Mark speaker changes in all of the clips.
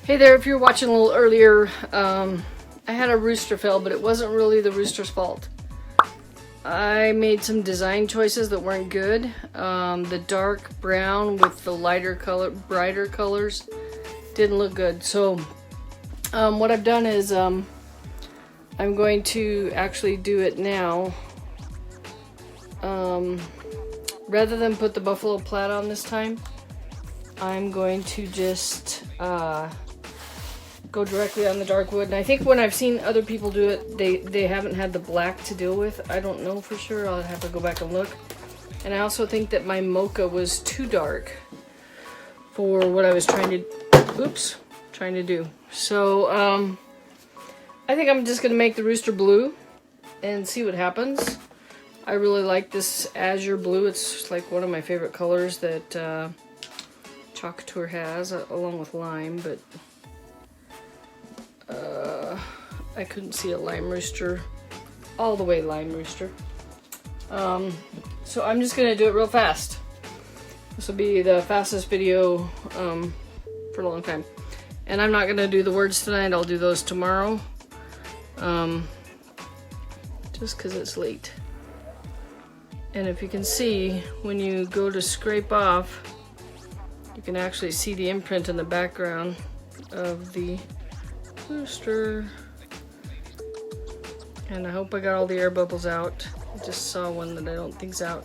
Speaker 1: Hey there, if you're watching a little earlier, I had a rooster fail, but it wasn't really the rooster's fault. I made some design choices that weren't good. The dark brown with the lighter color, brighter colors didn't look good. So what I've done is I'm going to actually do it now. Rather than put the buffalo plaid on this time, I'm going to just go directly on the dark wood. And I think when I've seen other people do it, they haven't had the black to deal with. I don't know for sure. I'll have to go back and look. And I also think that my mocha was too dark for what I was trying to do. So I think I'm just gonna make the rooster blue and see what happens. I really like this azure blue. It's like one of my favorite colors that Chalk Couture has, along with lime, but I couldn't see a lime rooster, all the way lime rooster. So I'm just gonna do it real fast. This will be the fastest video for a long time. And I'm not gonna do the words tonight, I'll do those tomorrow. Just because it's late. And if you can see, when you go to scrape off, you can actually see the imprint in the background of the rooster. And I hope I got all the air bubbles out. I just saw one that I don't think's out.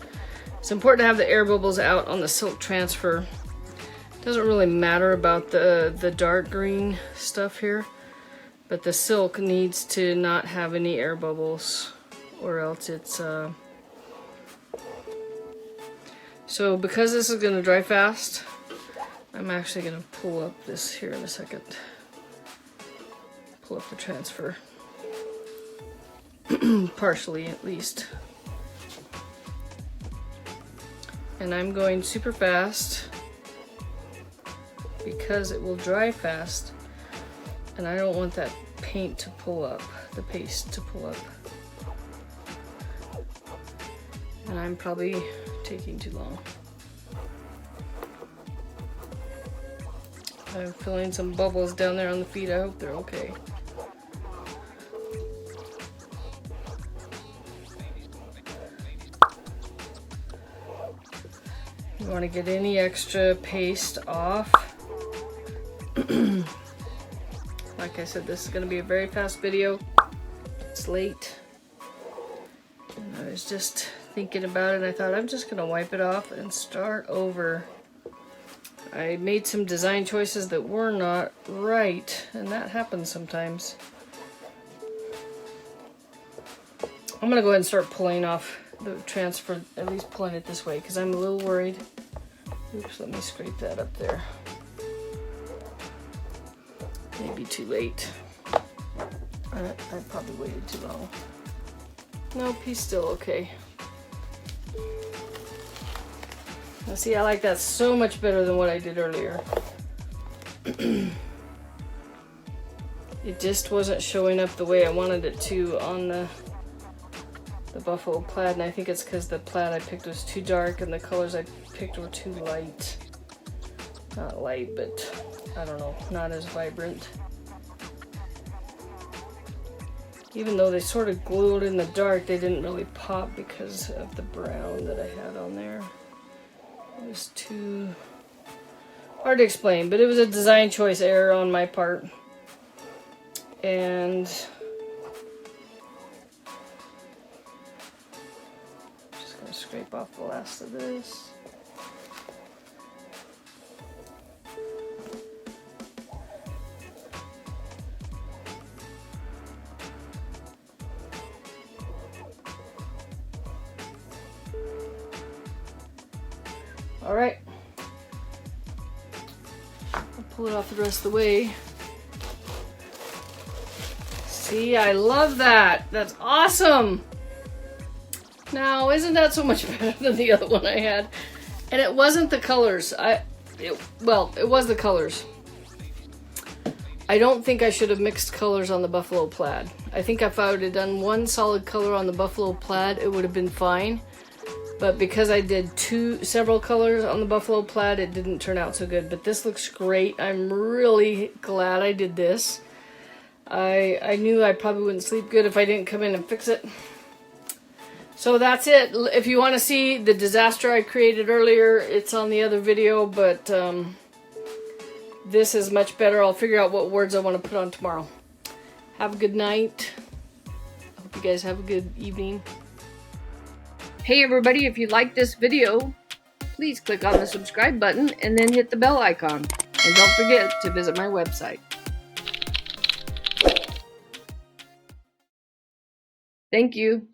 Speaker 1: It's important to have the air bubbles out on the silk transfer. It doesn't really matter about the dark green stuff here, but the silk needs to not have any air bubbles, or else it's so because this is going to dry fast, I'm actually going to pull up this here in a second. Pull up the transfer. Partially at least. And I'm going super fast because it will dry fast, and I don't want that paint to pull up, the paste to pull up. And I'm probably taking too long. I'm feeling some bubbles down there on the feet. I hope they're okay. You want to get any extra paste off. Like I said, this is going to be a very fast video. It's late. And I was just thinking about it, and I thought I'm just going to wipe it off and start over. I made some design choices that were not right, and that happens sometimes. I'm going to go ahead and start pulling off the transfer, at least pulling it this way, because I'm a little worried. Oops, let me scrape that up there. Maybe too late. I probably waited too long. Nope, he's still okay. Now see, I like that so much better than what I did earlier. It just wasn't showing up the way I wanted it to on the buffalo plaid, and I think it's because the plaid I picked was too dark and the colors I picked were too light. Not light, but I don't know, not as vibrant. Even though they sort of glowed in the dark, they didn't really pop because of the brown that I had on there. It was too hard to explain, but it was a design choice error on my part. And just gonna scrape off the last of this. All right, I'll pull it off the rest of the way. See, I love that. That's awesome. Now, isn't that so much better than the other one I had? And it wasn't the colors. Well, it was the colors. I don't think I should have mixed colors on the buffalo plaid. I think if I would have done one solid color on the buffalo plaid, it would have been fine. But because I did several colors on the buffalo plaid, it didn't turn out so good. But this looks great. I'm really glad I did this. I knew I probably wouldn't sleep good if I didn't come in and fix it. So that's it. If you want to see the disaster I created earlier, it's on the other video, but this is much better. I'll figure out what words I want to put on tomorrow. Have a good night. Hope you guys have a good evening. Hey everybody, if you like this video, please click on the subscribe button and then hit the bell icon. And don't forget to visit my website. Thank you.